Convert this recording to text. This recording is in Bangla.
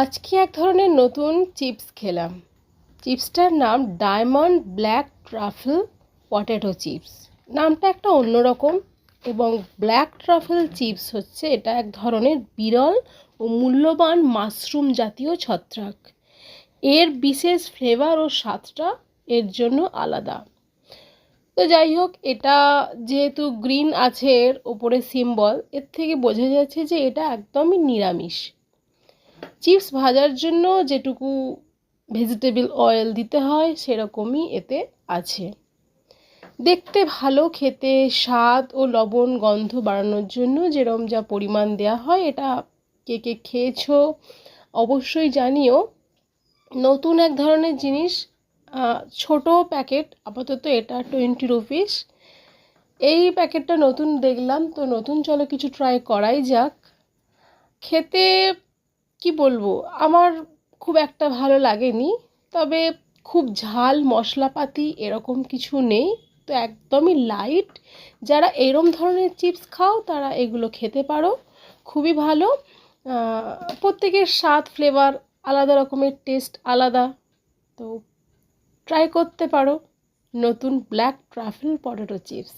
আজকে এক ধরনের নতুন চিপস খেলাম। চিপসটার নাম ডায়মন্ড ব্ল্যাক ট্রাফল পটেটো চিপস। নামটা একটা অন্যরকম। এবং ব্ল্যাক ট্রাফল চিপস হচ্ছে এটা এক ধরনের বিরল ও মূল্যবান মাশরুম জাতীয় ছত্রাক। এর বিশেষ ফ্লেভার ও স্বাদটা এর জন্য আলাদা। তো যাই হোক, এটা যেহেতু গ্রিন আছে এর ওপরে সিম্বল, এর থেকে বোঝা যাচ্ছে যে এটা একদমই নিরামিষ। চিপস ভাজার জন্য যেটুকু ভেজিটেবল অয়েল দিতে হয় সেরকমই এতে আছে। দেখতে ভালো, খেতে স্বাদ ও লবণ গন্ধ বাড়ানোর জন্য যেরকম যা পরিমাণ দেওয়া হয়, এটা কে কে খেয়েছো অবশ্যই জানিও। নতুন এক ধরনের জিনিস, ছোট প্যাকেট, আপাতত এটা 20 রুপিস। এই প্যাকেটটা নতুন দেখলাম, তো নতুন চলো কিছু ট্রাই করাই যাক। খেতে কি বলবো, আমার খুব একটা ভালো লাগেনি। তবে খুব ঝাল মশলাপাতি এরকম কিছু নেই, তো একদমই লাইট। যারা এরম ধরনের চিপস খাও তারা এগুলো খেতে পারো, খুবই ভালো। প্রত্যেকের স্বাদ ফ্লেভার আলাদা, রকমের টেস্ট আলাদা। তো ট্রাই করতে পারো নতুন ব্ল্যাক ট্রাফল পটেটো চিপস।